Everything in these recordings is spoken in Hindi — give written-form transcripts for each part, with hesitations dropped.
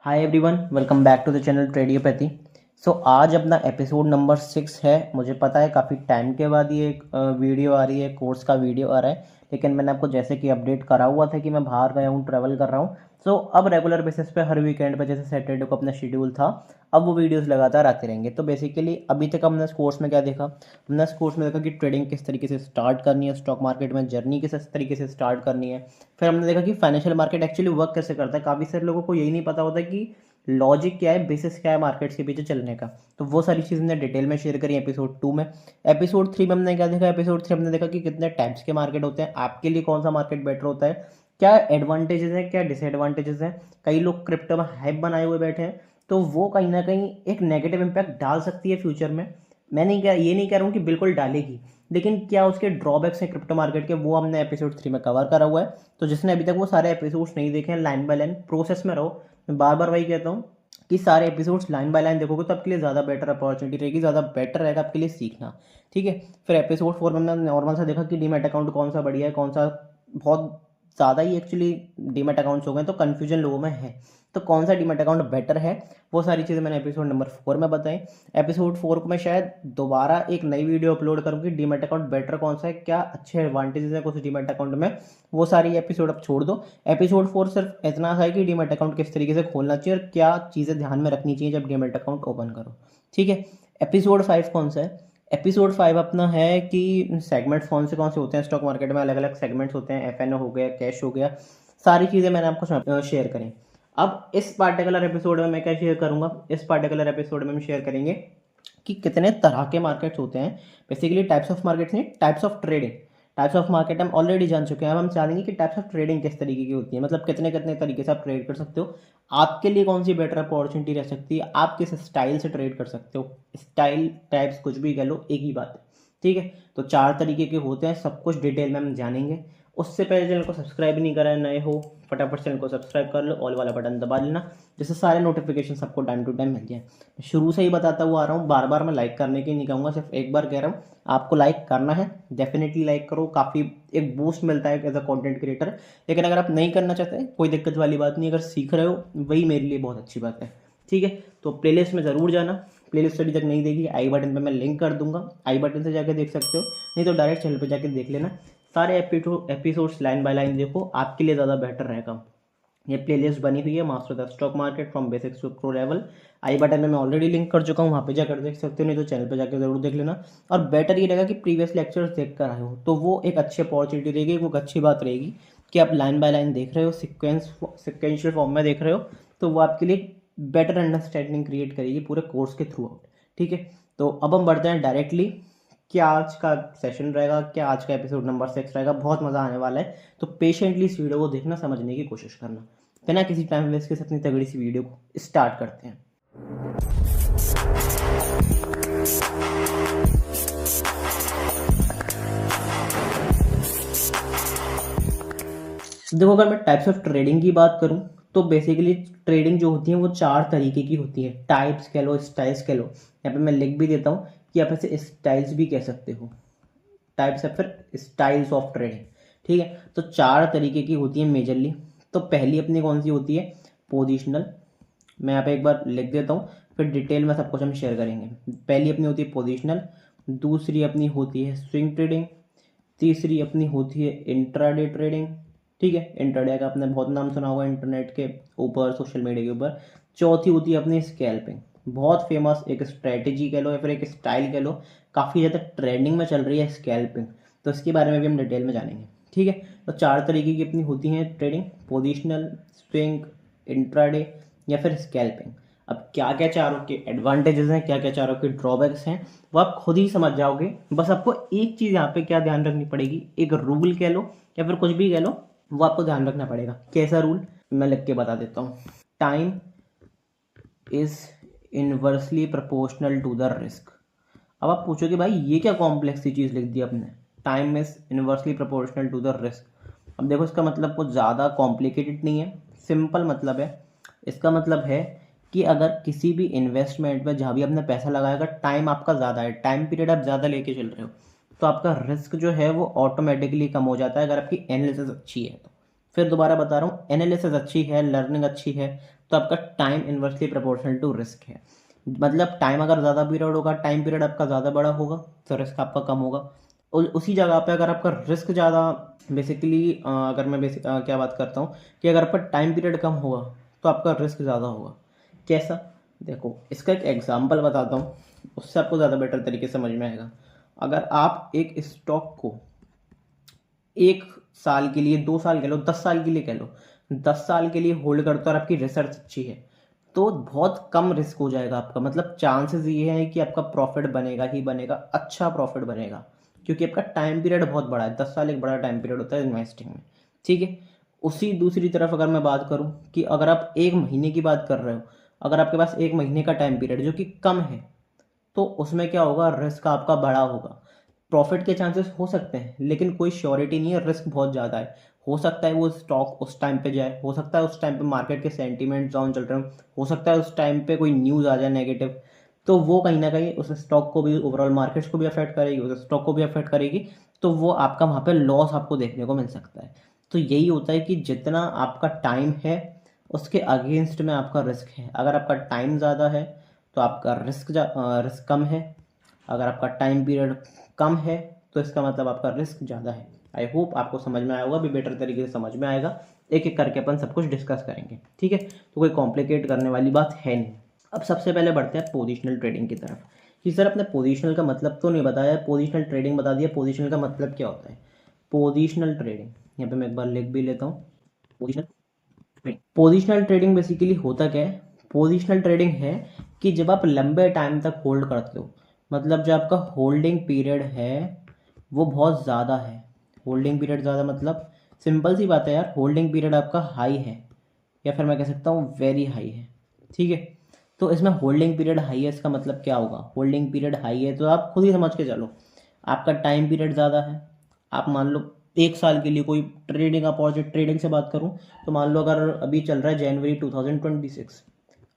Hi everyone, welcome back to the channel Tradiopathy. So आज अपना एपिसोड नंबर 6 है। मुझे पता है काफ़ी टाइम के बाद ये एक वीडियो आ रही है, कोर्स का वीडियो आ रहा है, लेकिन मैंने आपको जैसे कि अपडेट करा हुआ था कि मैं बाहर गया हूँ, ट्रैवल कर रहा हूँ। सो अब रेगुलर बेसिस पे हर वीकेंड पे जैसे सैटरडे को अपना शेड्यूल था, अब वो वीडियोस लगातार आते रहेंगे। तो बेसिकली अभी तक हमने इस कोर्स में क्या देखा, हमने इस कोर्स में देखा कि ट्रेडिंग किस तरीके से स्टार्ट करनी है, स्टॉक मार्केट में जर्नी किस तरीके से स्टार्ट करनी है। फिर हमने देखा कि फाइनेंशियल मार्केट एक्चुअली वर्क कैसे करता है। काफ़ी सारे लोगों को यही नहीं पता होता कि लॉजिक क्या है, बेसिस क्या है मार्केट्स के पीछे चलने का। तो वो सारी चीज़ हमने डिटेल में शेयर करी एपिसोड 2 में। एपिसोड 3 में हमने क्या देखा, एपिसोड 3 हमने देखा कि कितने टाइप्स के मार्केट होते हैं, आपके लिए कौन सा मार्केट बेटर होता है, क्या एडवांटेजेस है, क्या डिसएडवांटेजेस है। कई लोग क्रिप्टो में हाइप बनाए हुए बैठे हैं, तो वो कहीं ना कहीं एक नेगेटिव इम्पैक्ट डाल सकती है फ्यूचर में। मैं नहीं कह ये नहीं कह रहा हूँ कि बिल्कुल डालेगी, लेकिन क्या उसके ड्रॉबैक्स हैं क्रिप्टो मार्केट के, वो हमने एपिसोड 3 में कवर करा हुआ है। तो जिसने अभी तक वो सारे एपिसोड्स नहीं देखे हैं, लाइन बाय लाइन प्रोसेस में रहो। मैं बार बार वही कहता हूँ कि सारे एपिसोड्स लाइन बाय लाइन देखोगे तो आपके लिए ज़्यादा बेटर अपॉर्चुनिटी रहेगी, ज़्यादा बेटर रहेगा आपके लिए सीखना। ठीक है। फिर एपिसोड 4 में हमने नॉर्मल सा देखा कि डीमैट अकाउंट कौन सा बढ़िया है, कौन सा बहुत ज़्यादा ही एक्चुअली डीमैट अकाउंट्स हो गए तो कन्फ्यूजन लोगों में है, तो कौन सा डीमैट अकाउंट बेटर है, वो सारी चीज़ें मैंने एपिसोड नंबर 4 में बताई। एपिसोड 4 को मैं शायद दोबारा एक नई वीडियो अपलोड करूँगी, डीमैट अकाउंट बेटर कौन सा है, क्या अच्छे एडवांटेजेस है कुछ डीमैट अकाउंट में, वो सारी एपिसोड अब छोड़ दो। एपिसोड 4 सिर्फ इतना है कि डीमैट अकाउंट किस तरीके से खोलना चाहिए और क्या चीज़ें ध्यान में रखनी चाहिए जब डीमैट अकाउंट ओपन करो। ठीक है। एपिसोड 5 कौन सा है, एपिसोड 5 अपना है कि सेगमेंट्स कौन से होते हैं स्टॉक मार्केट में, अलग अलग सेगमेंट्स होते हैं, एफएनओ हो गया, कैश हो गया, सारी चीज़ें मैंने आपको शेयर करें। अब इस पार्टिकुलर एपिसोड में मैं क्या शेयर करूंगा, इस पार्टिकुलर एपिसोड में हम शेयर करेंगे कि कितने तरह के मार्केट्स होते हैं। बेसिकली टाइप्स ऑफ मार्केट्स नहीं, types of trading. Types of market हम ऑलरेडी जान चुके हैं, अब हम जानेंगे कि टाइप्स ऑफ ट्रेडिंग किस तरीके की होती है, मतलब कितने कितने तरीके से आप ट्रेड कर सकते हो, आपके लिए कौन सी बेटर अपॉर्चुनिटी रह सकती है, आप किस स्टाइल से ट्रेड कर सकते हो। स्टाइल टाइप्स कुछ भी कह लो, एक ही बात है। ठीक है। तो 4 तरीके के होते हैं, सब कुछ डिटेल में हम जानेंगे। उससे पहले चैनल को सब्सक्राइब नहीं करा है, नए हो फटाफट चैनल को सब्सक्राइब कर लो, ऑल वाला बटन दबा लेना, जिससे सारे नोटिफिकेशन सबको टाइम टू टाइम मिल जाए। शुरू से ही बताता हुआ आ रहा हूँ, बार बार मैं लाइक करने की नहीं कहूँगा, सिर्फ एक बार कह रहा हूँ, आपको लाइक करना है, डेफिनेटली लाइक करो, काफ़ी एक बूस्ट मिलता है एज अ कंटेंट क्रिएटर। लेकिन अगर आप नहीं करना चाहते कोई दिक्कत वाली बात नहीं, अगर सीख रहे हो वही मेरे लिए बहुत अच्छी बात है। ठीक है। तो प्लेलिस्ट में ज़रूर जाना, प्लेलिस्ट अभी तक नहीं देखी, आई बटन पे मैं लिंक कर दूंगा, आई बटन से जाकर देख सकते हो, नहीं तो डायरेक्ट चैनल पे जाकर देख लेना। सारे एपिसोड्स लाइन बाय लाइन देखो, आपके लिए ज़्यादा बेटर रहेगा। ये प्लेलिस्ट बनी हुई है master the stock market from basics to pro level, I button में मैं ऑलरेडी लिंक कर चुका हूँ, वहाँ पे जाकर देख सकते हो, नहीं तो चैनल पे जाकर जरूर देख लेना। और बेटर ये रहेगा कि प्रीवियस लेक्चर्स देख कर आए हो, तो वो एक अच्छी अपॉर्चुनिटी रहेगी, वो एक अच्छी बात रहेगी कि आप लाइन बाय लाइन देख रहे हो, सिक्वेंशियल फॉर्म में देख रहे हो, तो वो आपके लिए बेटर अंडरस्टैंडिंग क्रिएट करेगी पूरे कोर्स के थ्रू आउट। ठीक है। तो अब हम बढ़ते हैं डायरेक्टली, क्या आज का सेशन रहेगा, क्या आज का एपिसोड नंबर 6 रहेगा, बहुत मज़ा आने वाला है। तो पेशेंटली इस वीडियो को देखना, समझने की कोशिश करना। बिना किसी टाइम वेस्ट के अपनी तगड़ी सी वीडियो को स्टार्ट करते हैं। देखो, अगर मैं टाइप्स ऑफ ट्रेडिंग की बात करूं तो बेसिकली ट्रेडिंग जो होती है वो 4 तरीके की होती है। टाइप्स कह लो, स्टाइल्स कह लो, यहाँ पे मैं लिख भी देता हूँ कि आप ऐसे स्टाइल्स भी कह सकते हो, टाइप्स या फिर स्टाइल्स ऑफ ट्रेडिंग। ठीक है। तो 4 तरीके की होती है मेजरली। तो पहली अपनी कौन सी होती है, पोजिशनल। मैं यहाँ पे एक बार लिख देता हूँ, फिर डिटेल में सब कुछ हम शेयर करेंगे। पहली अपनी होती है पोजिशनल, दूसरी अपनी होती है स्विंग ट्रेडिंग, तीसरी अपनी होती है इंट्राडे ट्रेडिंग। ठीक है, इंट्राडे का आपने बहुत नाम सुना होगा इंटरनेट के ऊपर, सोशल मीडिया के ऊपर। चौथी होती है अपनी स्कैल्पिंग, बहुत फेमस एक स्ट्रेटेजी कह लो या फिर एक स्टाइल कह लो, काफ़ी ज़्यादा ट्रेंडिंग में चल रही है स्कैल्पिंग, तो इसके बारे में भी हम डिटेल में जानेंगे। ठीक है। तो 4 तरीके की अपनी होती हैं ट्रेडिंग, पोजिशनल, स्विंग, इंट्राडे या फिर स्कैल्पिंग। अब क्या क्या चारों के एडवांटेजेस हैं, क्या क्या चारों के ड्रॉबैक्स हैं, वो आप खुद ही समझ जाओगे। बस आपको एक चीज़ यहाँ पे क्या ध्यान रखनी पड़ेगी, एक रूल कह लो या फिर कुछ भी कह लो, वो आपको ध्यान रखना पड़ेगा। कैसा रूल, मैं लिख के बता देता हूँ। Time is inversely proportional to the risk. अब आप पूछोगे भाई ये क्या कॉम्प्लेक्स सी चीज़ लिख दी आपने, time is inversely proportional to the risk. अब देखो, इसका मतलब कुछ ज़्यादा कॉम्प्लिकेटेड नहीं है, सिंपल मतलब है। इसका मतलब है कि अगर किसी भी इन्वेस्टमेंट में जहाँ भी आपने पैसा लगाया, अगर टाइम आपका ज़्यादा है, टाइम पीरियड आप ज़्यादा लेके चल रहे हो, तो आपका रिस्क जो है वो ऑटोमेटिकली कम हो जाता है, अगर आपकी एनालिसिस अच्छी है तो। फिर दोबारा बता रहा हूँ, एनालिसिस अच्छी है, लर्निंग अच्छी है, तो आपका time inversely proportional to risk है। मतलब टाइम अगर ज़्यादा पीरियड होगा, टाइम पीरियड आपका ज़्यादा बड़ा होगा तो रिस्क आपका कम होगा। और उसी जगह पे अगर आपका रिस्क ज़्यादा, बेसिकली अगर मैं क्या बात करता हूँ कि अगर आपका टाइम पीरियड कम होगा तो आपका रिस्क ज़्यादा होगा। कैसा? देखो, इसका एक एग्जांपल बताता हूँ, उससे आपको ज़्यादा बेटर तरीके से समझ में आएगा। अगर आप एक स्टॉक को 1 साल के लिए, 2 साल कह लो, 10 साल के लिए कह लो, 10 साल के लिए होल्ड करते हो और आपकी रिसर्च अच्छी है तो बहुत कम रिस्क हो जाएगा आपका। मतलब चांसेस ये है कि आपका प्रॉफिट बनेगा ही बनेगा, अच्छा प्रॉफिट बनेगा, क्योंकि आपका टाइम पीरियड बहुत बड़ा है। 10 साल एक बड़ा टाइम पीरियड होता है इन्वेस्टिंग में, ठीक है। उसी दूसरी तरफ अगर मैं बात करूं कि अगर आप 1 महीने की बात कर रहे हो, अगर आपके पास 1 महीने का टाइम पीरियड जो कि कम है, तो उसमें क्या होगा, रिस्क आपका बड़ा होगा। प्रॉफिट के चांसेस हो सकते हैं लेकिन कोई श्योरिटी नहीं है, रिस्क बहुत ज़्यादा है। हो सकता है वो स्टॉक उस टाइम पे जाए, हो सकता है उस टाइम पे मार्केट के सेंटीमेंट डाउन चल रहे हो सकता है उस टाइम पे कोई न्यूज़ आ जाए नेगेटिव, तो वो कहीं ना कहीं उस स्टॉक को भी, ओवरऑल मार्केट्स को भी अफेक्ट करेगी, उस स्टॉक को भी अफेक्ट करेगी। तो वो आपका वहाँ पे लॉस आपको देखने को मिल सकता है। तो यही होता है कि जितना आपका टाइम है उसके अगेंस्ट में आपका रिस्क है। अगर आपका टाइम ज़्यादा है तो आपका रिस्क कम है। अगर आपका टाइम पीरियड कम है तो इसका मतलब आपका रिस्क ज़्यादा है। आई होप आपको समझ में आया होगा, भी बेटर तरीके से समझ में आएगा। एक एक करके अपन सब कुछ डिस्कस करेंगे, ठीक है। तो कोई कॉम्प्लिकेट करने वाली बात है नहीं। अब सबसे पहले बढ़ते हैं पोजिशनल ट्रेडिंग की तरफ। कि सर अपने पोजिशनल का मतलब तो नहीं बताया, पोजिशनल ट्रेडिंग बता दिया, पोजिशनल का मतलब क्या होता है। पोजिशनल ट्रेडिंग यहाँ पे मैं एक बार लिख भी लेता हूँ। पोजिशनल ट्रेडिंग बेसिकली होता क्या है? पोजिशनल ट्रेडिंग है कि जब आप लंबे टाइम तक होल्ड करते हो, मतलब जो आपका होल्डिंग पीरियड है वो बहुत ज़्यादा है। होल्डिंग पीरियड ज़्यादा मतलब सिंपल सी बात है यार, होल्डिंग पीरियड आपका हाई है, या फिर मैं कह सकता हूँ वेरी हाई है, ठीक है। तो इसमें होल्डिंग पीरियड हाई है, इसका मतलब क्या होगा? होल्डिंग पीरियड हाई है तो आप खुद ही समझ के चलो, आपका टाइम पीरियड ज़्यादा है। आप मान लो 1 साल के लिए कोई ट्रेडिंग, अपोजिट ट्रेडिंग से बात करूं तो मान लो अगर अभी चल रहा है जनवरी 2026,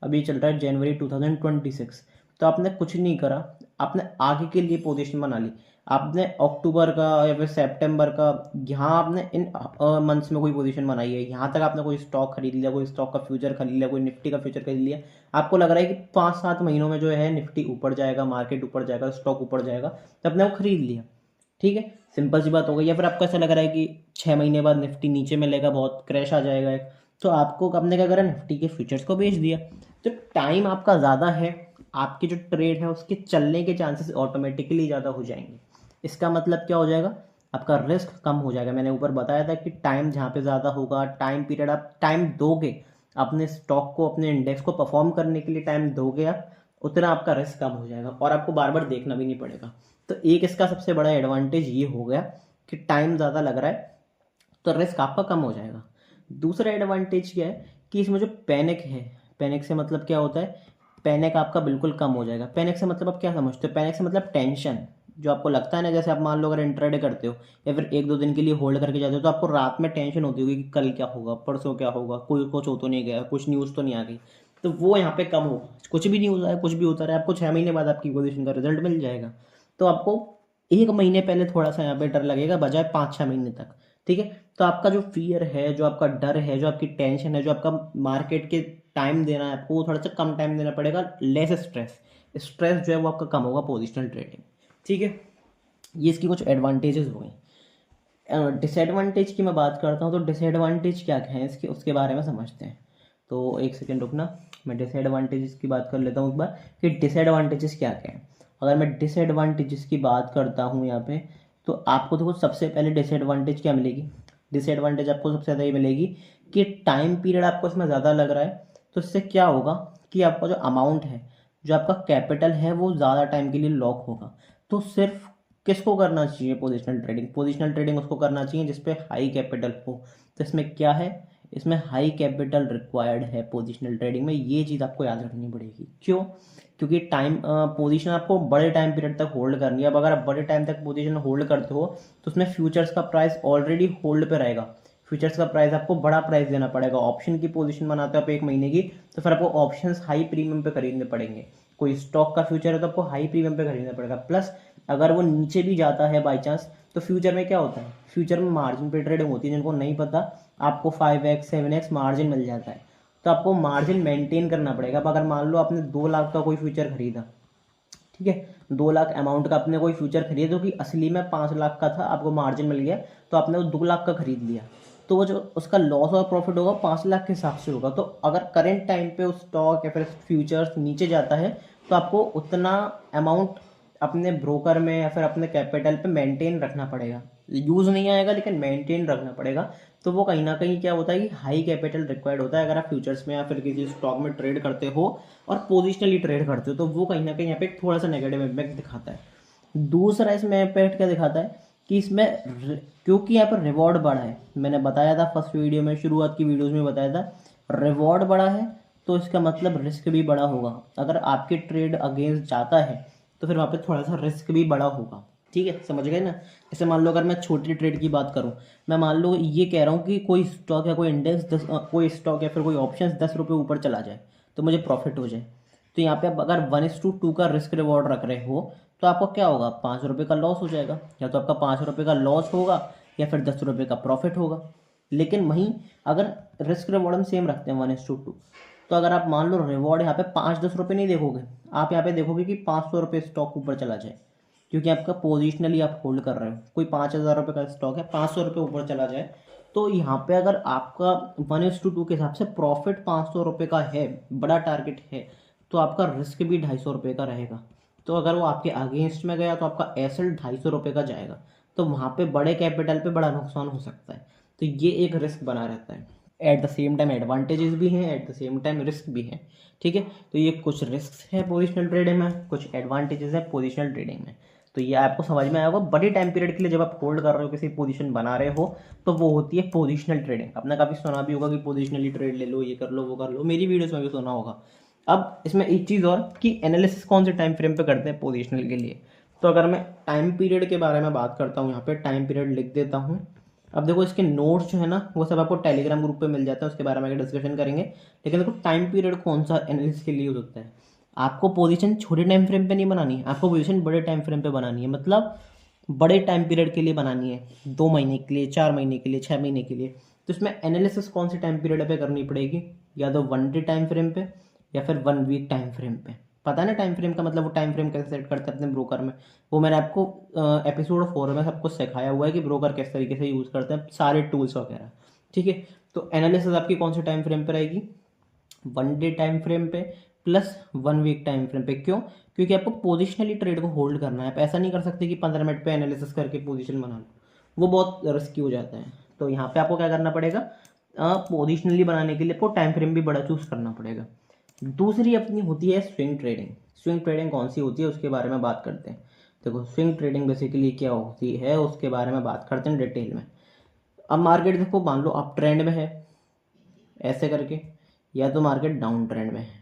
अभी चल रहा है जनवरी 2026, तो आपने कुछ नहीं करा, आपने आगे के लिए पोजीशन बना ली। आपने अक्टूबर का या फिर सितंबर का, यहाँ आपने इन मंथ्स में कोई पोजीशन बनाई है, यहाँ तक आपने कोई स्टॉक खरीद लिया, कोई स्टॉक का फ्यूचर खरीद लिया, कोई निफ्टी का फ्यूचर खरीद लिया। आपको लग रहा है कि 5-7 महीनों में जो है निफ्टी ऊपर जाएगा, मार्केट ऊपर जाएगा, स्टॉक ऊपर जाएगा, तो आपने वो खरीद लिया, ठीक है। सिंपल सी बात हो गई। या फिर आपको ऐसा लग रहा है कि 6 महीने बाद निफ्टी नीचे मिलेगा, बहुत क्रैश आ जाएगा एक, तो आपको आपने क्या करा, निफ्टी के फ्यूचर्स को बेच दिया। तो टाइम आपका ज़्यादा है, आपकी जो ट्रेड है उसके चलने के चांसेस ऑटोमेटिकली ज़्यादा हो जाएंगे। इसका मतलब क्या हो जाएगा, आपका रिस्क कम हो जाएगा। मैंने ऊपर बताया था कि टाइम जहाँ पे ज़्यादा होगा, टाइम पीरियड आप टाइम दोगे अपने स्टॉक को, अपने इंडेक्स को परफॉर्म करने के लिए टाइम दोगे आप, उतना आपका रिस्क कम हो जाएगा और आपको बार बार देखना भी नहीं पड़ेगा। तो एक इसका सबसे बड़ा एडवांटेज ये हो गया कि टाइम ज़्यादा लग रहा है तो रिस्क आपका कम हो जाएगा। दूसरा एडवांटेज क्या है कि इसमें जो पैनिक है, पैनिक से मतलब क्या होता है, पैनिक आपका बिल्कुल कम हो जाएगा। पैनिक से मतलब आप क्या समझते हो? पैनिक से मतलब टेंशन, जो आपको लगता है ना, जैसे आप मान लो अगर इंट्राडे करते हो या फिर 1-2 दिन के लिए होल्ड करके जाते हो तो आपको रात में टेंशन होती होगी कि कल क्या होगा, परसों क्या होगा, कोई कुछ हो तो नहीं गया, कुछ न्यूज़ तो नहीं आ गई। तो वो यहाँ पे कम होगा। कुछ भी न्यूज़ आए, कुछ भी होता रहे, आपको 6 महीने बाद आपकी पोजीशन का रिजल्ट मिल जाएगा। तो आपको 1 महीने पहले थोड़ा सा यहाँ पे डर लगेगा, बजाय 5-6 महीने तक, ठीक है। तो आपका जो फियर है, जो आपका डर है, जो आपकी टेंशन है, जो आपका मार्केट के टाइम देना है आपको, वो थोड़ा सा कम टाइम देना पड़ेगा, लेस स्ट्रेस। स्ट्रेस जो है वो आपका कम होगा पोजिशनल ट्रेडिंग, ठीक है। ये इसकी कुछ एडवांटेजेस हो गई। डिसएडवांटेज की मैं बात करता हूँ तो डिसएडवांटेज क्या क्या है इसके, उसके बारे में समझते हैं। तो एक सेकेंड रुकना, मैं डिसएडवांटेजेस की बात कर लेता हूँ एक बार कि डिसएडवांटेजेस क्या क्या है। अगर मैं डिसएडवांटेजेस की बात करता हूँ यहाँ पे, तो आपको देखो सबसे पहले डिसएडवांटेज क्या मिलेगी, डिसएडवांटेज आपको सबसे ज़्यादा ये मिलेगी कि टाइम पीरियड आपको इसमें ज़्यादा लग रहा है। तो इससे क्या होगा कि आपका जो अमाउंट है, जो आपका कैपिटल है, वो ज़्यादा टाइम के लिए लॉक होगा। तो सिर्फ किसको करना चाहिए पोजिशनल ट्रेडिंग? पोजिशनल ट्रेडिंग उसको करना चाहिए जिसपे हाई कैपिटल हो। तो इसमें क्या है, इसमें हाई कैपिटल रिक्वायर्ड है पोजिशनल ट्रेडिंग में। ये चीज़ आपको याद रखनी पड़ेगी। क्यों? क्योंकि टाइम पोजीशन आपको बड़े टाइम पीरियड तक होल्ड करनी है। अब अगर आप बड़े टाइम तक पोजीशन होल्ड करते हो तो उसमें फ्यूचर्स का प्राइस ऑलरेडी होल्ड पे रहेगा। फ्यूचर्स का प्राइस आपको बड़ा प्राइस देना पड़ेगा। ऑप्शन की पोजीशन बनाते हो आप 1 महीने की, तो फिर आपको ऑप्शंस हाई प्रीमियम पे खरीदने पड़ेंगे। कोई स्टॉक का फ्यूचर है तो आपको हाई प्रीमियम पे खरीदना पड़ेगा। प्लस अगर वो नीचे भी जाता है बाई चांस, तो फ्यूचर में क्या होता है, फ्यूचर में मार्जिन पे ट्रेडिंग होती है। जिनको नहीं पता, आपको 5x 7x मार्जिन मिल जाता है। तो आपको मार्जिन मेंटेन करना पड़ेगा। अब अगर मान लो आपने 2 लाख का कोई फ्यूचर खरीदा, ठीक है, 2 लाख अमाउंट का आपने कोई फ्यूचर खरीदा जो कि असली में 5 लाख का था, आपको मार्जिन मिल गया तो आपने वो 2 लाख का खरीद लिया, तो वो जो उसका लॉस और प्रॉफिट होगा 5 लाख के हिसाब से होगा। तो अगर करंट टाइम पे उस स्टॉक या फिर फ्यूचर्स नीचे जाता है तो आपको उतना अमाउंट अपने ब्रोकर में या फिर अपने कैपिटल पे मेंटेन रखना पड़ेगा। यूज़ नहीं आएगा लेकिन मेंटेन रखना पड़ेगा। तो वो कहीं ना कहीं क्या होता है कि हाई कैपिटल रिक्वायर्ड होता है अगर आप फ्यूचर्स में या फिर किसी स्टॉक में ट्रेड करते हो और पोजिशनली ट्रेड करते हो, तो वो कहीं ना कहीं यहाँ पे थोड़ा सा नेगेटिव इम्पैक्ट दिखाता है। दूसरा इसमें इम्पैक्ट क्या दिखाता है कि इसमें क्योंकि यहाँ पर रिवॉर्ड बड़ा है, मैंने बताया था फर्स्ट वीडियो में, शुरुआत की वीडियोज़ में बताया था, रिवॉर्ड बड़ा है तो इसका मतलब रिस्क भी बड़ा होगा। अगर आपके ट्रेड अगेंस्ट जाता है तो फिर वहाँ पे थोड़ा सा रिस्क भी बड़ा होगा। ठीक है, समझ गए ना। जैसे मान लो अगर मैं छोटी ट्रेड की बात करूँ, मैं मान लो ये कह रहा हूँ कि कोई स्टॉक या कोई इंडेक्स कोई स्टॉक या फिर कोई ऑप्शन 10 रुपये ऊपर चला जाए तो मुझे प्रॉफिट हो जाए। तो यहाँ पे आप अगर 1:2 का रिस्क रिवॉर्ड रख रहे हो तो आपको क्या होगा, 5 रुपये का लॉस हो जाएगा। या तो आपका 5 रुपये का लॉस होगा या फिर 10 रुपये का प्रॉफिट होगा। लेकिन वहीं अगर रिस्क रिवॉर्ड हम सेम रखते हैं 1:2, तो अगर आप मान लो रिवॉर्ड यहाँ पे 5-10 रुपये नहीं देखोगे, आप यहाँ पे देखोगे कि 500 रुपये स्टॉक ऊपर चला जाए, क्योंकि आपका पोजिशनली आप होल्ड कर रहे हो। कोई 5,000 रुपये का स्टॉक है, 500 रुपये ऊपर चला जाए तो यहाँ पे अगर आपका 1:2 के हिसाब से प्रॉफिट 500 रुपये का है, बड़ा टारगेट है, तो आपका रिस्क भी 250 रुपये का रहेगा। तो अगर वो आपके अगेंस्ट में गया तो आपका एसेट 250 रुपये का जाएगा। तो वहाँ पे बड़े कैपिटल पे बड़ा नुकसान हो सकता है। तो ये एक रिस्क बना रहता है। At the same time advantages भी हैं, at the same time risk भी हैं। ठीक है, तो ये कुछ रिस्क है पोजिशनल ट्रेडिंग में, कुछ एडवांटेजेस है पोजिशनल ट्रेडिंग में। तो ये आपको समझ में आया होगा। बड़ी टाइम पीरियड के लिए जब आप होल्ड कर रहे हो, किसी पोजीशन बना रहे हो, तो वो होती है पोजिशनल ट्रेडिंग। आपने काफ़ी सुना भी होगा कि पोजिशनली ट्रेड ले लो, ये कर लो, वो कर लो, मेरी वीडियोस में भी सुना होगा। अब इसमें एक चीज़ और कि एनालिसिस कौन से टाइम फ्रेम पे करते हैं पोजिशनल के लिए। तो अगर मैं टाइम पीरियड के बारे में बात करता हूँ, यहाँ पे टाइम पीरियड लिख देता हूँ। अब देखो इसके नोट्स जो है ना वो सब आपको टेलीग्राम ग्रुप पे मिल जाता है, उसके बारे में आगे डिस्कशन करेंगे। लेकिन देखो टाइम पीरियड कौन सा एनालिसिस के लिए यूज होता है। आपको पोजीशन छोटे टाइम फ्रेम पे नहीं बनानी है, आपको पोजीशन बड़े टाइम फ्रेम पे बनानी है। मतलब बड़े टाइम पीरियड के लिए बनानी है, 2 महीने के लिए, 4 महीने के लिए, 6 महीने के लिए। तो इसमें एनालिसिस कौन से टाइम पीरियड पे करनी पड़ेगी, या तो 1 डे टाइम फ्रेम पे या फिर 1 वीक टाइम फ्रेम पे। पता है ना टाइम फ्रेम का मतलब, वो टाइम फ्रेम कैसे सेट करते हैं अपने ब्रोकर में। वो मैंने आपको एपिसोड 4 में सबको सिखाया हुआ है कि ब्रोकर किस तरीके से यूज़ करते हैं, सारे टूल्स वगैरह। ठीक है, तो एनालिसिस आपकी कौन से टाइम फ्रेम पे रहेगी, 1 डे टाइम फ्रेम पे प्लस 1 वीक टाइम फ्रेम पे। क्यों? क्योंकि आपको पोजिशनली ट्रेड को होल्ड करना है। आप ऐसा नहीं कर सकते कि 15 मिनट पे एनालिसिस करके पोजीशन बना लो, वो बहुत रिस्की हो जाता है। तो यहाँ पे आपको क्या करना पड़ेगा, पोजिशनली बनाने के लिए आपको टाइम फ्रेम भी बड़ा चूज करना पड़ेगा। दूसरी अपनी होती है स्विंग ट्रेडिंग। स्विंग ट्रेडिंग कौन सी होती है उसके बारे में बात करते हैं। देखो स्विंग ट्रेडिंग बेसिकली क्या होती है उसके बारे में बात करते हैं डिटेल में। अब मार्केट देखो, मान लो अप ट्रेंड में है ऐसे करके, या तो मार्केट डाउन ट्रेंड में है।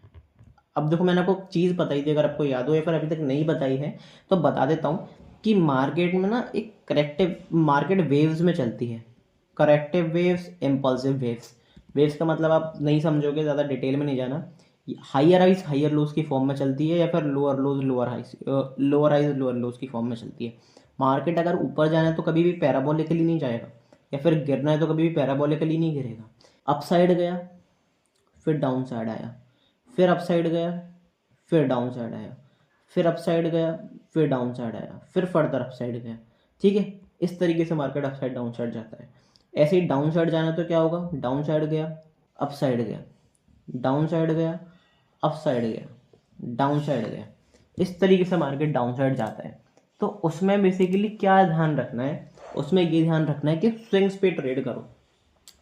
अब देखो मैंने आपको चीज़ बताई थी, अगर आपको याद हो या फिर अभी तक नहीं बताई है तो बता देता हूँ कि मार्केट में ना एक करेक्टिव मार्केट वेव्स में चलती है। Corrective waves, impulsive waves. Waves का मतलब आप नहीं समझोगे, ज़्यादा डिटेल में नहीं जाना। हाइयर हाइज हाइयर लोज की फॉर्म में चलती है, या फिर lower lows lower highs, lower highs lower lows की फॉर्म में चलती है। मार्केट अगर ऊपर जाना है तो कभी भी पैराबोलिकली नहीं जाएगा, या फिर गिरना है तो कभी भी पैराबोलिकली नहीं गिरेगा। अप साइड गया, फिर डाउन साइड आया, फिर अप साइड गया, फिर डाउन साइड आया, फिर अप साइड गया, फिर डाउन साइड आया, फिर फर्दर अप साइड गया। ठीक है, इस तरीके से market up side down side जाता है। ऐसे ही डाउन साइड जाना तो क्या होगा, डाउन साइड गया, अप साइड गया, डाउन साइड गया, अप साइड गया, डाउन साइड गया। इस तरीके से मार्केट डाउन साइड जाता है। तो उसमें बेसिकली क्या ध्यान रखना है, उसमें ये ध्यान रखना है कि स्विंग्स पे ट्रेड करो।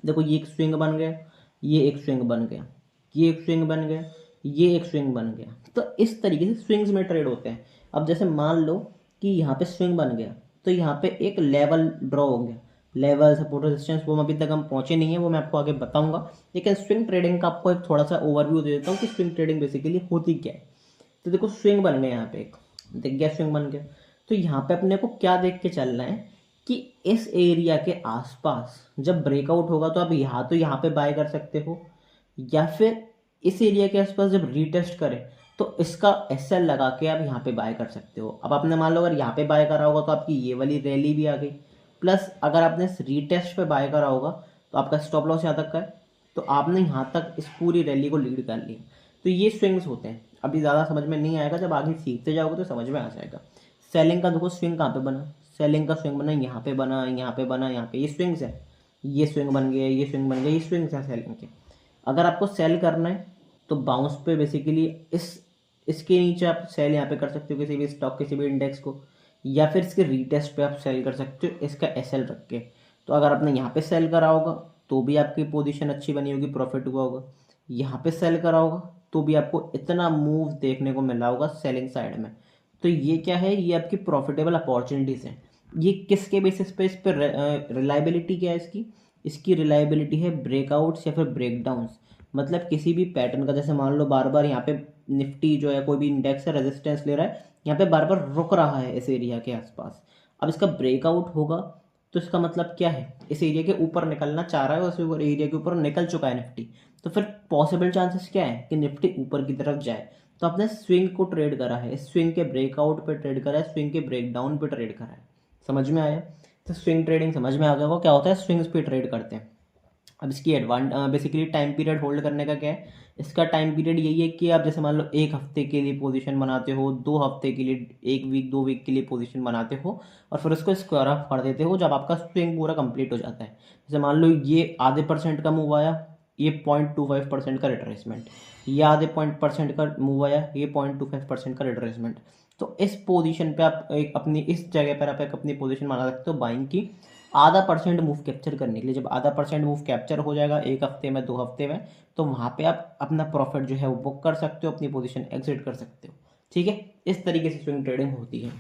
देखो ये एक स्विंग बन गया, ये एक स्विंग बन गया, ये एक स्विंग बन गया, ये एक स्विंग बन गया। तो इस तरीके से स्विंग्स में ट्रेड होते हैं। अब जैसे मान लो कि यहाँ पे स्विंग बन गया तो यहाँ पे एक लेवल ड्रॉ हो गया। लेवल, सपोर्ट, रेजिस्टेंस, वो अभी तक हम पहुंचे नहीं है, वो मैं आपको आगे बताऊंगा। लेकिन स्विंग ट्रेडिंग का आपको एक थोड़ा सा ओवरव्यू दे देता हूँ कि स्विंग ट्रेडिंग बेसिकली होती क्या है। तो देखो स्विंग बन गया, यहाँ पे एक दिख गया स्विंग बन गया। तो यहाँ पे अपने को क्या देख के चलना है कि इस एरिया के आसपास जब ब्रेकआउट होगा तो आप यहाँ तो यहाँ पे बाय कर सकते हो, या फिर इस एरिया के आसपास जब रीटेस्ट करे तो इसका एसएल लगा के आप यहाँ पे बाय कर सकते हो। अब आपने मान लो अगर यहाँ पे बाय करा होगा तो आपकी ये वाली रैली भी आ गई, प्लस अगर आपने रीटेस्ट पे बाय करा होगा तो आपका स्टॉप लॉस यहाँ तक का है, तो आपने यहाँ तक इस पूरी रैली को लीड कर लिया। तो ये स्विंग्स होते हैं, अभी ज़्यादा समझ में नहीं आएगा, जब आगे सीखते जाओगे तो समझ में आ जाएगा। सेलिंग का देखो स्विंग कहाँ पे बना, सेलिंग का स्विंग बना यहाँ पे बना, यहाँ पे बना, यहाँ पे, ये स्विंग्स है। ये स्विंग बन गया, ये स्विंग बन गया, ये स्विंग्स है सेलिंग के। अगर आपको सेल करना है तो बाउंस पे बेसिकली इसके नीचे आप सेल यहाँ पे कर सकते हो किसी भी स्टॉक, किसी भी इंडेक्स को, या फिर इसके रीटेस्ट पे आप सेल कर सकते हो इसका एसएल रख के। तो अगर आपने यहाँ पे सेल करा होगा तो भी आपकी पोजीशन अच्छी बनी होगी, प्रॉफिट हुआ होगा। यहाँ पे सेल करा होगा तो भी आपको इतना मूव देखने को मिला होगा सेलिंग साइड में। तो ये क्या है, ये आपकी प्रॉफिटेबल अपॉर्चुनिटीज़ हैं। ये किसके बेसिस पे, इस पर रिलायबिलिटी क्या है इसकी, इसकी रिलायबिलिटी है ब्रेकआउट्स या फिर ब्रेकडाउन्स। मतलब किसी भी पैटर्न का, जैसे मान लो बार बार यहाँ पे निफ्टी जो है कोई भी इंडेक्स है रेजिस्टेंस ले रहा है, यहाँ पे बार बार रुक रहा है इस एरिया के आसपास। अब इसका ब्रेकआउट होगा तो इसका मतलब क्या है, इस एरिया के ऊपर निकलना चाह रहा है, उस एरिया के ऊपर निकल चुका है निफ्टी। तो फिर पॉसिबल चांसेस क्या है कि निफ्टी ऊपर की तरफ जाए। तो आपने स्विंग को ट्रेड करा है, इस स्विंग के ब्रेकआउट पे ट्रेड करा है, स्विंग के ब्रेकडाउन पे ट्रेड करा है। समझ में आया? तो स्विंग ट्रेडिंग समझ में आ गया वो क्या होता है, स्विंग्स पे ट्रेड करते हैं। अब इसकी बेसिकली टाइम पीरियड होल्ड करने का क्या है, इसका टाइम पीरियड यही है कि आप जैसे मान लो एक हफ्ते के लिए पोजीशन बनाते हो, 2 हफ्ते के लिए, 1 वीक 2 वीक के लिए पोजीशन बनाते हो, और फिर उसको स्क्वायर ऑफ कर देते हो जब आपका स्विंग पूरा कंप्लीट हो जाता है। जैसे मान लो ये आधे % का मूव आया, ये 0.25% का रिट्रेसमेंट, ये आधे % का मूव आया, ये 0.25% का रिट्रेसमेंट। तो इस पोजीशन पे आप एक अपनी, इस जगह पर आप एक अपनी पोजीशन बना सकते हो बाइंग की, आधा % मूव कैप्चर करने के लिए। जब आधा % मूव कैप्चर हो जाएगा 1 हफ्ते में, 2 हफ्ते में, तो वहाँ पे आप अपना प्रॉफिट जो है वो बुक कर सकते हो, अपनी पोजीशन एग्जिट कर सकते हो। ठीक है, इस तरीके से स्विंग ट्रेडिंग होती है।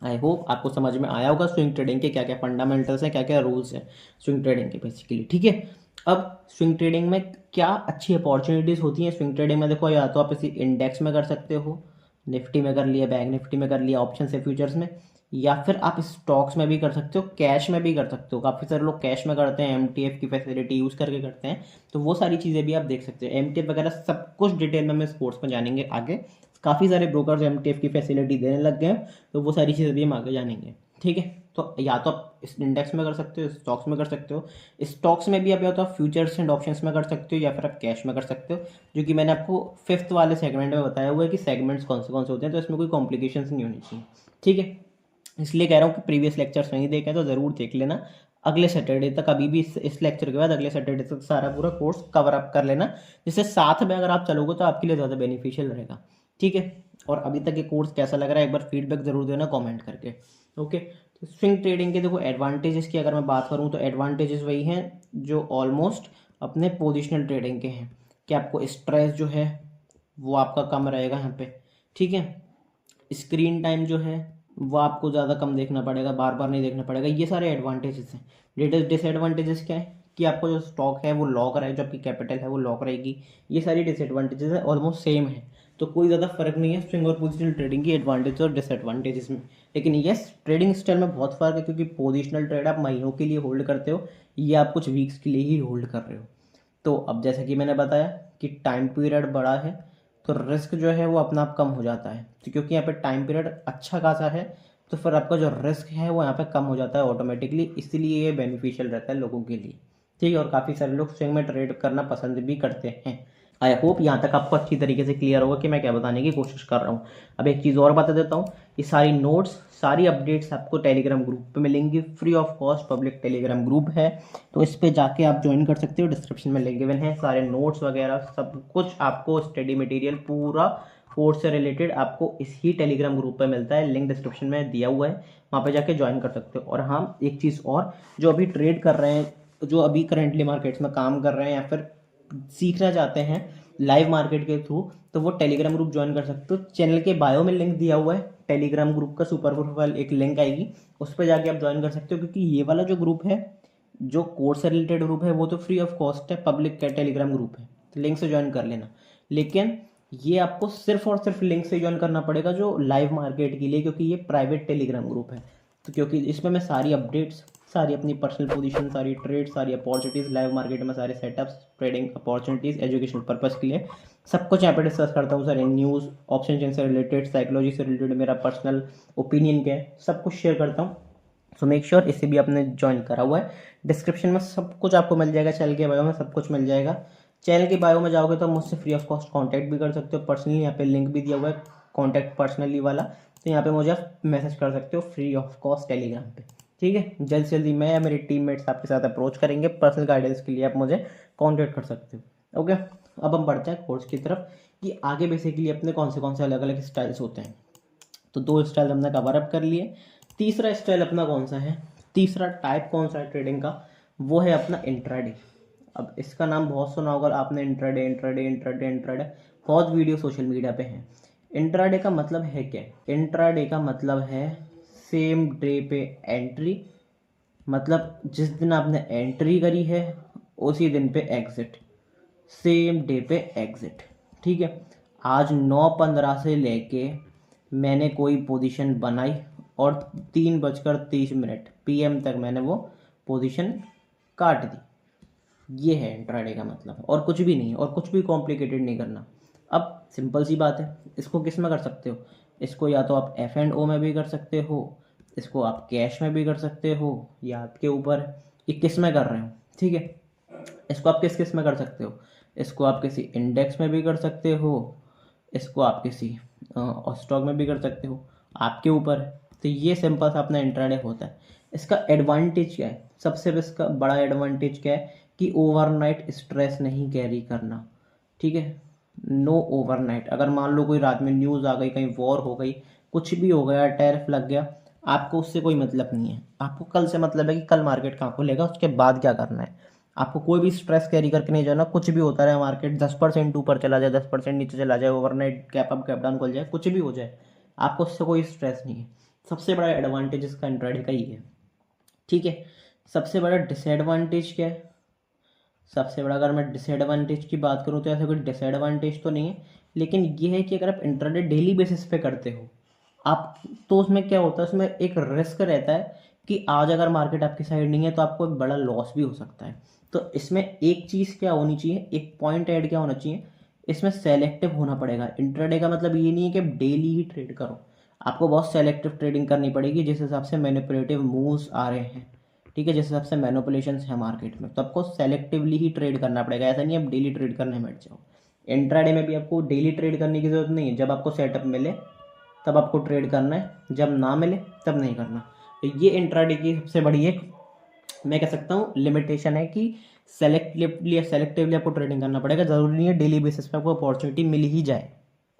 आई होप आपको समझ में आया होगा स्विंग ट्रेडिंग के क्या क्या फंडामेंटल्स हैं, क्या क्या रूल्स हैं स्विंग ट्रेडिंग के बेसिकली। ठीक है, अब स्विंग ट्रेडिंग में क्या अच्छी अपॉर्चुनिटीज़ होती हैं स्विंग ट्रेडिंग में, देखो, या तो आप इसी इंडेक्स में कर सकते हो, निफ्टी में कर लिया, बैंक निफ्टी में कर लिया, ऑप्शन से फ्यूचर्स में, या फिर आप स्टॉक्स में भी कर सकते हो, कैश में भी कर सकते हो। काफ़ी सारे लोग कैश में करते हैं, एमटीएफ की फैसिलिटी यूज़ करके करते हैं, तो वो सारी चीज़ें भी आप देख सकते हो। एमटीएफ वगैरह सब कुछ डिटेल में हम इस कोर्स में जानेंगे आगे। काफ़ी सारे ब्रोकर्स एमटीएफ की फैसिलिटी देने लग गए हैं, तो वो सारी चीज़ें भी हम आगे जानेंगे। ठीक है, तो या तो आप इस इंडेक्स में कर सकते हो, स्टॉक्स में कर सकते हो। स्टॉक्स में भी आप या तो आप फ्यूचर्स एंड ऑप्शंस में कर सकते हो, या फिर आप कैश में कर सकते हो, जो कि मैंने आपको 5th वाले सेगमेंट में बताया हुआ है कि सेगमेंट्स कौन से होते हैं, तो इसमें कोई कॉम्प्लिकेशंस नहीं होनी चाहिए। ठीक है, इसलिए कह रहा हूँ कि प्रीवियस लेक्चर्स नहीं देखे तो ज़रूर देख लेना। अगले सैटरडे तक, अभी भी इस लेक्चर के बाद अगले सैटरडे तक सारा पूरा कोर्स कवर अप कर लेना, जिससे साथ में अगर आप चलोगे तो आपके लिए ज़्यादा बेनिफिशियल रहेगा। ठीक है, और अभी तक ये कोर्स कैसा लग रहा है एक बार फीडबैक ज़रूर देना कमेंट करके। ओके, तो स्विंग ट्रेडिंग के देखो एडवांटेजेस की अगर मैं बात करूँ तो एडवांटेजेस वही हैं जो ऑलमोस्ट अपने पोजिशनल ट्रेडिंग के हैं, कि आपको स्ट्रेस जो है वो आपका कम रहेगा यहाँ पे। ठीक है, स्क्रीन टाइम जो है वो आपको ज़्यादा कम देखना पड़ेगा, बार बार नहीं देखना पड़ेगा, ये सारे एडवांटेजेस हैं। डिसएडवांटेजेस क्या है कि आपको जो स्टॉक है वो लॉक रहेगा, जो आपकी कैपिटल है वो लॉक रहेगी। ये सारी डिसएडवांटेजेस है, ऑलमोस्ट सेम है, तो कोई ज़्यादा फर्क नहीं है स्विंग और पोजिशनल ट्रेडिंग की एडवांटेज और डिसएडवांटेजेस में। लेकिन यस, ट्रेडिंग स्टाइल में बहुत फ़र्क है, क्योंकि पोजिशनल ट्रेड आप महीनों के लिए होल्ड करते हो, ये आप कुछ वीक्स के लिए ही होल्ड कर रहे हो। तो अब जैसा कि मैंने बताया कि टाइम पीरियड बड़ा है, तो रिस्क जो है वो अपना आप कम हो जाता है। तो क्योंकि यहाँ पे टाइम पीरियड अच्छा खासा है, तो फिर आपका जो रिस्क है वो यहाँ पे कम हो जाता है ऑटोमेटिकली, इसलिए ये बेनिफिशियल रहता है लोगों के लिए। ठीक है, और काफ़ी सारे लोग स्विंग में ट्रेड करना पसंद भी करते हैं। आई होप यहाँ तक आपको अच्छी तरीके से क्लियर होगा कि मैं क्या बताने की कोशिश कर रहा हूँ। अब एक चीज़ और बता देता हूँ, ये सारी नोट्स, सारी अपडेट्स आपको टेलीग्राम ग्रुप पे मिलेंगी, free of cost public Telegram group है, तो इस पे जाके आप ज्वाइन कर सकते हो। डिस्क्रिप्शन में लिंक गिवन है, सारे नोट्स वगैरह सब कुछ आपको, स्टडी मटेरियल पूरा कोर्स से रिलेटेड आपको इसी टेलीग्राम ग्रुप पे मिलता है, लिंक डिस्क्रिप्शन में दिया हुआ है, वहाँ पे जाके ज्वाइन कर सकते हो। और हाँ, एक चीज़ और, जो अभी ट्रेड कर रहे हैं, जो अभी करेंटली मार्केट्स में काम कर रहे हैं या फिर सीखना चाहते हैं लाइव मार्केट के थ्रू, तो वो टेलीग्राम ग्रुप ज्वाइन कर सकते हो। चैनल के बायो में लिंक दिया हुआ है टेलीग्राम ग्रुप का, सुपर प्रोफाइल एक लिंक आएगी, उस पर जाके आप ज्वाइन कर सकते हो। क्योंकि ये वाला जो ग्रुप है, जो कोर्स से रिलेटेड ग्रुप है, वो तो फ्री ऑफ कॉस्ट है, पब्लिक का टेलीग्राम ग्रुप है, तो लिंक से ज्वाइन कर लेना। लेकिन ये आपको सिर्फ और सिर्फ लिंक से ज्वाइन करना पड़ेगा जो लाइव मार्केट के लिए, क्योंकि ये प्राइवेट टेलीग्राम ग्रुप है। तो क्योंकि इसमें मैं सारी अपडेट्स, सारी अपनी पर्सनल पोजीशन, सारी ट्रेड, सारी अपॉर्चुनिटीज़ लाइव मार्केट में, सारे setups, trading opportunities, educational purpose के लिए सब कुछ यहाँ पे डिस्कस करता हूँ। सारे न्यूज़, ऑप्शन चेन से रिलेटेड, साइकोलॉजी से रिलेटेड, मेरा पर्सनल ओपिनियन क्या है, सब कुछ शेयर करता हूँ। सो मेक श्योर इसे भी आपने ज्वाइन करा हुआ है। डिस्क्रिप्शन में सब कुछ आपको मिल जाएगा, चैनल के बायो में सब कुछ मिल जाएगा। चैनल के बायो में जाओगे तो मुझसे फ्री ऑफ कॉस्ट कांटेक्ट भी कर सकते हो पर्सनली, यहाँ पे लिंक भी दिया हुआ है कांटेक्ट पर्सनली वाला, तो यहाँ पे मुझे आप मैसेज कर सकते हो फ्री ऑफ कॉस्ट टेलीग्राम पे। ठीक है, जल्द से जल्दी मैं या मेरे टीममेट्स आपके साथ अप्रोच करेंगे, पर्सनल गाइडेंस के लिए आप मुझे कॉन्टेक्ट कर सकते हो। ओके, अब हम बढ़ते हैं कोर्स की तरफ कि आगे बेसिकली अपने कौन से अलग अलग स्टाइल्स होते हैं। तो 2 स्टाइल हमने कवर अप कर लिए। तीसरा स्टाइल अपना कौन सा है, तीसरा टाइप कौन सा है ट्रेडिंग का, वो है अपना इंट्राडे। अब इसका नाम बहुत सुना होगा आपने, इंट्राडे इंट्राडे इंट्राडे इंट्राडे, बहुत वीडियो सोशल मीडिया पे हैं। इंट्राडे का मतलब है क्या? इंट्राडे का मतलब है सेम डे पे एंट्री, मतलब जिस दिन आपने एंट्री करी है उसी दिन पे एग्जिट, सेम डे पे एग्जिट। ठीक है, आज 9:15 से लेके मैंने कोई पोजीशन बनाई और 3:30 PM तक मैंने वो पोजीशन काट दी। ये है इंट्राडे का मतलब, और कुछ भी नहीं, और कुछ भी कॉम्प्लिकेटेड नहीं करना। अब सिंपल सी बात है, इसको किस में कर सकते हो? इसको या तो आप F&O में भी कर सकते हो, इसको आप कैश में भी कर सकते हो, या आपके ऊपर ये किस में कर रहे हो। ठीक है, इसको आप किस किस में कर सकते हो? इसको आप किसी इंडेक्स में भी कर सकते हो, इसको आप किसी स्टॉक में भी कर सकते हो, आपके ऊपर है। तो ये सिंपल सा अपना इंट्राडे होता है। इसका एडवांटेज क्या है? सबसे इसका बड़ा एडवांटेज क्या है कि ओवरनाइट स्ट्रेस नहीं कैरी करना। ठीक है, नो ओवरनाइट। अगर मान लो कोई रात में न्यूज़ आ गई, कहीं वॉर हो गई, कुछ भी हो गया, टैरिफ लग गया, आपको उससे कोई मतलब नहीं है। आपको कल से मतलब है कि कल मार्केट कहाँ खुलेगा, उसके बाद क्या करना है। आपको कोई भी स्ट्रेस कैरी करके नहीं जाना। कुछ भी होता रहे, मार्केट 10% ऊपर चला जाए, 10% नीचे चला जाए, overnight cap up cap down खुल जाए, कुछ भी हो जाए, आपको उससे कोई स्ट्रेस नहीं है। सबसे बड़ा एडवांटेज इसका इंट्राडे का ही है। ठीक है, सबसे बड़ा डिसएडवांटेज क्या है? सबसे बड़ा अगर मैं डिसएडवांटेज की बात करूँ तो ऐसा कोई डिसएडवांटेज तो नहीं है, लेकिन ये है कि अगर आप इंट्राडे डेली बेसिस पे करते हो आप, तो उसमें क्या होता है, उसमें एक रिस्क रहता है कि आज अगर मार्केट आपकी साइड नहीं है तो आपको एक बड़ा लॉस भी हो सकता है। तो इसमें एक चीज़ क्या होनी चाहिए, एक पॉइंट ऐड क्या होना चाहिए, इसमें सेलेक्टिव होना पड़ेगा। इंट्राडे का मतलब ये नहीं है कि आप डेली ही ट्रेड करो, आपको बहुत सेलेक्टिव ट्रेडिंग करनी पड़ेगी जिस हिसाब से मैनिपुलेटिव मूव्स आ रहे हैं। ठीक है, जिस हिसाब से मैनिपुलेशंस है मार्केट में, तो आपको सेलेक्टिवली ही ट्रेड करना पड़ेगा। ऐसा नहीं आप डेली ट्रेड करने बैठ जाओ। इंट्राडे में भी आपको डेली ट्रेड करने की ज़रूरत नहीं है, जब आपको सेटअप मिले तब आपको ट्रेड करना है, जब ना मिले तब नहीं करना। तो ये इंट्राडे की सबसे बड़ी एक, मैं कह सकता हूँ, लिमिटेशन है कि सेलेक्टिवली आपको ट्रेडिंग करना पड़ेगा। ज़रूरी नहीं है डेली बेसिस पे आपको अपॉर्चुनिटी मिल ही जाए।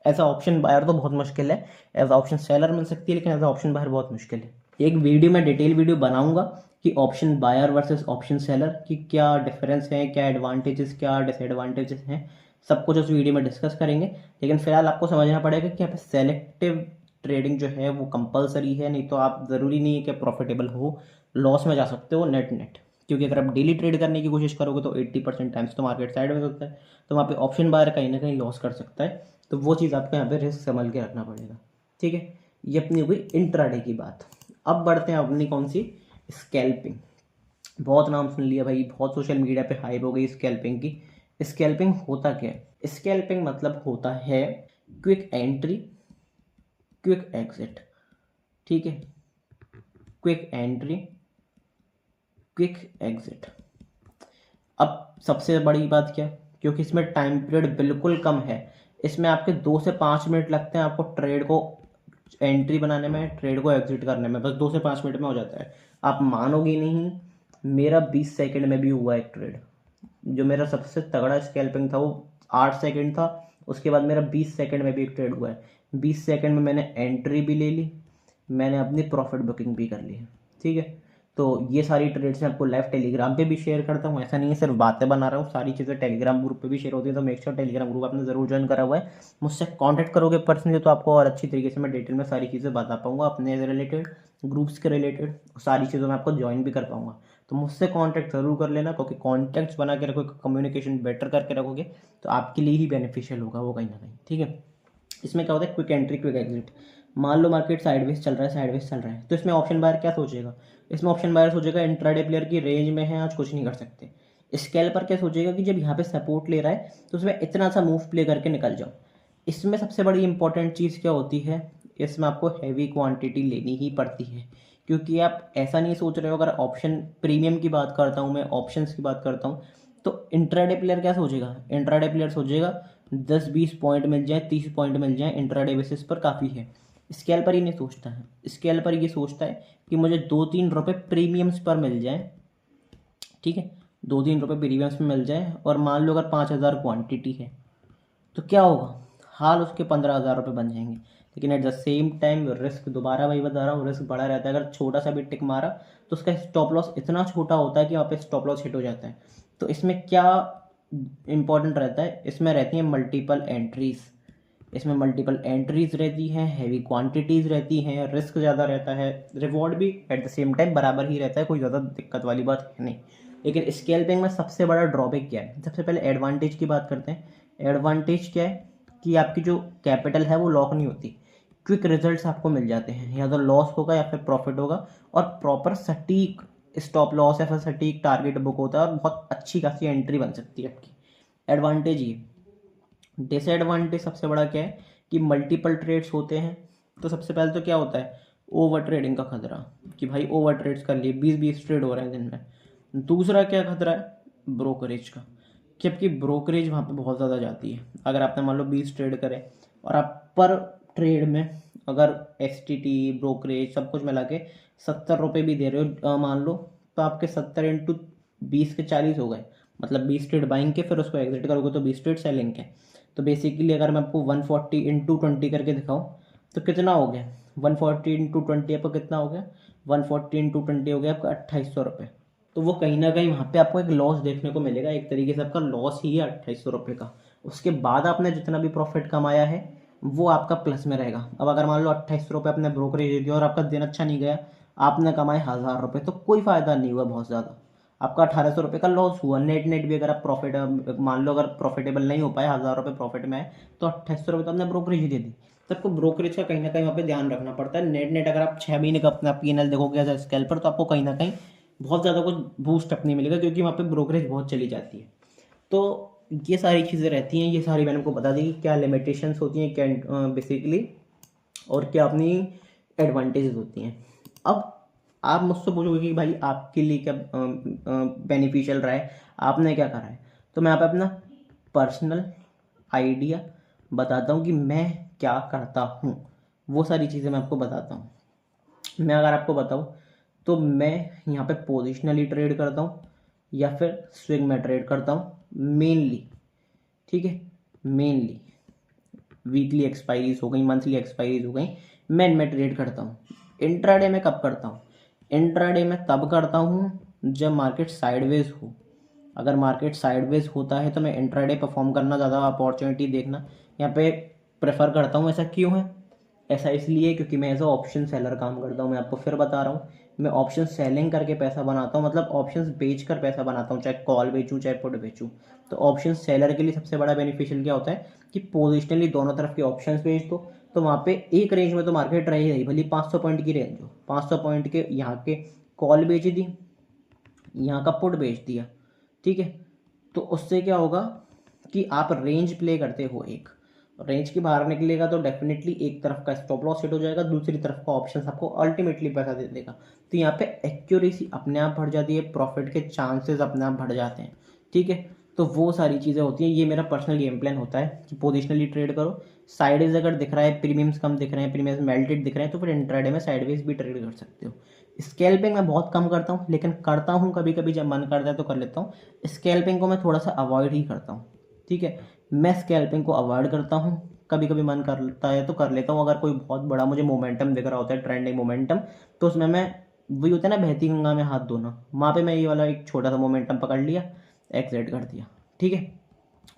ऐसा ऑप्शन बायर तो बहुत मुश्किल है, एज ऑप्शन सेलर मिल सकती है, लेकिन एज ऑप्शन बायर बहुत मुश्किल है। एक वीडियो में डिटेल वीडियो बनाऊंगा कि option buyer versus option seller की क्या डिफरेंस है, क्या एडवांटेजेस क्या डिसएडवांटेजेस हैं, सब कुछ उस वीडियो में डिस्कस करेंगे। लेकिन फिलहाल आपको समझना पड़ेगा कि यहाँ पे सेलेक्टिव ट्रेडिंग जो है वो कंपलसरी है, नहीं तो आप ज़रूरी नहीं है कि प्रॉफिटेबल हो, लॉस में जा सकते हो नेट नेट। क्योंकि अगर आप डेली ट्रेड करने की कोशिश करोगे तो 80% टाइम्स तो मार्केट साइड में होता है, तो वहाँ पे ऑप्शन बायर कहीं ना कहीं लॉस कर सकता है। तो वो चीज़ आपको यहाँ पे रिस्क संभल के रखना पड़ेगा। ठीक है, ये अपनी हुई इंट्राडे की बात। अब बढ़ते हैं अपनी कौन सी, स्कैल्पिंग। बहुत नाम सुन लिया भाई, बहुत सोशल मीडिया पे हाइप हो गई स्कैल्पिंग की। स्कैल्पिंग होता क्या है? स्कैल्पिंग मतलब होता है क्विक एंट्री, क्विक एग्जिट। ठीक है, क्विक एंट्री, क्विक एग्जिट। अब सबसे बड़ी बात क्या, क्योंकि इसमें टाइम पीरियड बिल्कुल कम है, इसमें आपके 2 से 5 मिनट लगते हैं आपको ट्रेड को एंट्री बनाने में, ट्रेड को एग्जिट करने में, बस 2 से 5 मिनट में हो जाता है। आप मानोगे नहीं, मेरा 20 सेकंड में भी हुआ एक ट्रेड। जो मेरा सबसे तगड़ा स्कैल्पिंग था वो 8 सेकंड था, उसके बाद मेरा 20 सेकंड में भी एक ट्रेड हुआ है। 20 सेकंड में मैंने एंट्री भी ले ली, मैंने अपनी प्रॉफिट बुकिंग भी कर ली है। ठीक है, तो ये सारी ट्रेड्स मैं आपको लाइव टेलीग्राम पे भी शेयर करता हूँ। ऐसा नहीं है सिर्फ बातें बना रहा हूँ, सारी चीज़ें टेलीग्राम ग्रुप पे भी शेयर होती है। तो मेक श्योर टेलीग्राम ग्रुप आपने जरूर ज्वाइन करा हुआ है। मुझसे कांटेक्ट करोगे पर्सनली तो आपको और अच्छी तरीके से मैं डिटेल में सारी चीज़ें बता पाऊंगा, अपने रिलेटेड, ग्रुप्स के रिलेटेड, सारी चीज़ों में आपको ज्वाइन भी कर पाऊंगा। तो मुझसे कांटेक्ट जरूर कर लेना, क्योंकि कॉन्टैक्ट्स बना के रखोगे, कम्युनिकेशन बेटर करके रखोगे तो आपके लिए ही बेनिफिशियल होगा वो कहीं ना कहीं। ठीक है, इसमें क्या होता है, क्विक एंट्री क्विक एग्जिट। मान लो मार्केट साइडवेज चल रहा है, साइडवेज चल रहा है, तो इसमें ऑप्शन बायर क्या सोचेगा, इसमें ऑप्शन बायर सोचेगा इंट्राडे प्लेयर की रेंज में है, आज कुछ नहीं कर सकते। स्केल पर क्या सोचेगा कि जब यहाँ पे सपोर्ट ले रहा है तो उसमें इतना सा मूव प्ले करके निकल जाओ। इसमें सबसे बड़ी इंपॉर्टेंट चीज़ क्या होती है, इसमें आपको हैवी क्वांटिटी लेनी ही पड़ती है, क्योंकि आप ऐसा नहीं सोच रहे हो, अगर ऑप्शन प्रीमियम की बात करता हूँ मैं, ऑप्शंस की बात करता हूँ, तो इंट्राडे प्लेयर क्या सोचेगा, इंट्राडे प्लेयर सोचेगा 10-20 पॉइंट मिल जाए, 30 पॉइंट मिल जाए इंट्राडे बेसिस पर काफ़ी है। स्केल्पर ही नहीं सोचता है, स्केल्पर ये सोचता है कि मुझे 2-3 रुपये प्रीमियम्स पर मिल जाए, ठीक है, 2-3 रुपये प्रीमियम्स में मिल जाए, और मान लो अगर 5,000 क्वांटिटी है तो क्या होगा, हाल उसके 15,000 रुपये बन जाएंगे। लेकिन at the same time risk, दोबारा वही बता रहा हूँ, रिस्क बड़ा रहता है। अगर छोटा सा भी टिक मारा तो उसका स्टॉप लॉस इतना छोटा होता है कि वहाँ पे स्टॉप लॉस हिट हो जाता है। तो इसमें क्या इंपॉर्टेंट रहता है, इसमें रहती हैं मल्टीपल एंट्रीज, इसमें मल्टीपल एंट्रीज रहती हैं, हैवी क्वांटिटीज़ रहती हैं, रिस्क ज़्यादा रहता है, रिवॉर्ड भी एट द सेम टाइम बराबर ही रहता है, कोई ज़्यादा दिक्कत वाली बात है नहीं। लेकिन स्केल्पिंग में सबसे बड़ा ड्रॉबैक क्या है, सबसे पहले एडवांटेज की बात करते हैं। एडवांटेज क्या है कि आपकी जो कैपिटल है वो लॉक नहीं होती, क्विक रिजल्ट्स आपको मिल जाते हैं, या तो लॉस होगा या फिर प्रॉफिट होगा, और प्रॉपर सटीक स्टॉप लॉस या फिर सटीक टारगेट बुक होता है, और बहुत अच्छी खासी एंट्री बन सकती है आपकी। एडवांटेज ये। डिसएडवांटेज सबसे बड़ा क्या है कि मल्टीपल ट्रेड्स होते हैं। तो सबसे पहले तो क्या होता है, ओवर ट्रेडिंग का खतरा, कि भाई ओवर ट्रेड्स कर लिए, 20-20 ट्रेड हो रहे हैं दिन में। दूसरा क्या खतरा है, ब्रोकरेज का, जबकि ब्रोकरेज वहाँ पे बहुत ज़्यादा जाती है। अगर आपने मान लो 20 ट्रेड करे और आप पर ट्रेड में अगर STT ब्रोकरेज सब कुछ मिला के 70 रुपये भी दे रहे हो मान लो, तो आपके 70 × 20 के 40 हो गए। मतलब 20 ट्रेड बाइंग के, फिर उसको एग्जिट करोगे तो 20 ट्रेड सेलिंग के। तो बेसिकली अगर मैं आपको 140 × 20 करके दिखाऊँ तो कितना हो गया, 140 × 20 आपका कितना हो गया, 140 × 20 हो गया आपका 2800 रुपये। तो वो कहीं ना कहीं वहाँ पे आपको एक लॉस देखने को मिलेगा, एक तरीके से आपका लॉस ही है 2800 रुपये का। उसके बाद आपने जितना भी प्रॉफिट कमाया है वो आपका प्लस में रहेगा। अब अगर मान लो 2800 रुपये आपने ब्रोकरेज दे दिया और आपका दिन अच्छा नहीं गया, आपने कमाए 1000 रुपये, तो कोई फ़ायदा नहीं हुआ बहुत ज़्यादा, आपका 1800 रुपये का लॉस हुआ। नेट नेट भी अगर आप प्रॉफिट मान लो अगर प्रॉफिटेबल नहीं हो पाए, 1000 रुपये प्रॉफिट में आए, तो 2800 रुपये तो आपने ब्रोकरेज ही दे दी। तो आपको ब्रोकरेज का कहीं ना कहीं वहाँ पे ध्यान रखना पड़ता है। नेट नेट अगर आप 6 महीने का अपना P&L देखोगे एज स्केल्पर, तो आपको कहीं ना कहीं बहुत ज़्यादा कुछ बूस्ट अप नहीं मिलेगा, क्योंकि वहाँ पे ब्रोकरेज बहुत चली जाती है। तो ये सारी चीज़ें रहती हैं, ये सारी मैंने आपको बता दी कि क्या लिमिटेशंस होती हैं, क्या बेसिकली, और क्या अपनी एडवांटेजेस होती हैं। अब आप मुझसे पूछोगे कि भाई आपके लिए क्या बेनिफिशियल रहा है, आपने क्या करा है। तो मैं यहाँ पे अपना पर्सनल आइडिया बताता हूँ कि मैं क्या करता हूँ, वो सारी चीज़ें मैं आपको बताता हूँ। मैं अगर आपको बताऊँ तो मैं यहाँ पे पोजिशनली ट्रेड करता हूँ या फिर स्विंग में ट्रेड करता हूँ मेनली, ठीक है। मेनली वीकली एक्सपायरीज हो गई, मंथली एक्सपायरीज हो गई, मैं ट्रेड करता हूँ। इंट्राडे में कब करता हूँ, इंट्राडे में तब करता हूँ जब मार्केट साइडवेज हो। अगर मार्केट साइडवेज होता है तो मैं इंट्राडे परफॉर्म करना, ज़्यादा अपॉर्चुनिटी देखना यहाँ पे प्रेफर करता हूँ। ऐसा क्यों है, ऐसा इसलिए क्योंकि मैं एज अ ऑप्शन सेलर काम करता हूँ। मैं आपको फिर बता रहा हूँ, मैं ऑप्शन सेलिंग करके पैसा बनाता हूँ, मतलब ऑप्शंस बेच कर पैसा बनाता हूँ, चाहे कॉल बेचूँ चाहे पुट बेचूँ। तो ऑप्शन सेलर के लिए सबसे बड़ा बेनिफिशियल क्या होता है कि पोजिशनली दोनों तरफ के ऑप्शंस बेच दो, तो वहाँ पे एक रेंज में तो मार्केट रही नहीं, भले 500 पॉइंट की रेंज हो, 500 पॉइंट के यहाँ के कॉल बेच दी, यहाँ का पुट बेच दिया, ठीक है। तो उससे क्या होगा कि आप रेंज प्ले करते हो, एक रेंज के बाहर निकलेगा तो डेफिनेटली एक तरफ का स्टॉप लॉस हिट हो जाएगा, दूसरी तरफ का ऑप्शन आपको अल्टीमेटली पैसा दे देगा। तो यहाँ पे एक्यूरेसी अपने आप बढ़ जाती है, प्रॉफिट के चांसेस अपने आप बढ़ जाते हैं, ठीक है। तो वो सारी चीज़ें होती हैं। ये मेरा पर्सनल गेम प्लान होता है कि पोजिशनली ट्रेड करो, साइडवेज अगर दिख रहा है, प्रीमियम्स कम दिख रहे हैं, प्रीमियम्स मेल्टेड दिख रहे हैं, तो फिर इंट्राडे में साइडवेज भी ट्रेड कर सकते हो। स्कैल्पिंग मैं बहुत कम करता हूँ, लेकिन करता हूँ कभी कभी, जब मन करता है तो कर लेता हूँ। स्कैल्पिंग को मैं थोड़ा सा अवॉइड ही करता हूँ, ठीक है। मैं स्कैल्पिंग को अवॉइड करता हूँ, कभी कभी मन करता है तो कर लेता हूँ। अगर कोई बहुत बड़ा मुझे मोमेंटम दिख रहा होता है, ट्रेंडिंग मोमेंटम, तो उसमें मैं, वही होता है ना बहती गंगा में हाथ धोना, वहाँ पे मैं ये वाला एक छोटा सा मोमेंटम पकड़ लिया, एक्सिट कर दिया, ठीक है।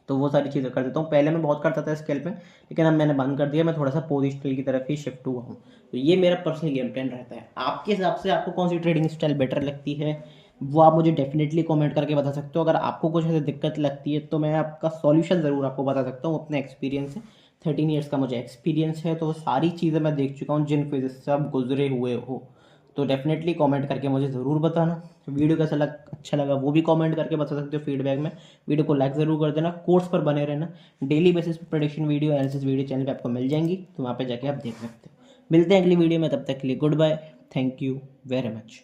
तो वो सारी चीज़ें कर देता हूँ। पहले मैं बहुत करता था स्कैल्पिंग, लेकिन अब मैंने बंद कर दिया, मैं थोड़ा सा पोजिशनल की तरफ ही शिफ्ट हुआ हूँ। तो ये मेरा पर्सनल गेम प्लान रहता है। आपके हिसाब से आपको कौन सी ट्रेडिंग स्टाइल बेटर लगती है, वो आप मुझे डेफिनेटली कमेंट करके बता सकते हो। अगर आपको कुछ ऐसी दिक्कत लगती है तो मैं आपका सॉल्यूशन ज़रूर आपको बता सकता हूँ अपने एक्सपीरियंस से। 13 ईयर्स का मुझे एक्सपीरियंस है, तो वो सारी चीज़ें मैं देख चुका हूँ जिन फेजेस से आप गुजरे हुए हो। तो डेफिनेटली कमेंट करके मुझे ज़रूर बताना। वीडियो कैसा अच्छा लगा वो भी कमेंट करके बता सकते हो फीडबैक में। वीडियो को लाइक ज़रूर कर देना, कोर्स पर बने रहना। डेली बेसिस पर prediction video, analysis video channel पे आपको मिल जाएंगी, तो वहाँ पे जाके आप देख सकते हो। मिलते हैं अगली वीडियो में, तब तक के लिए goodbye, thank you very much.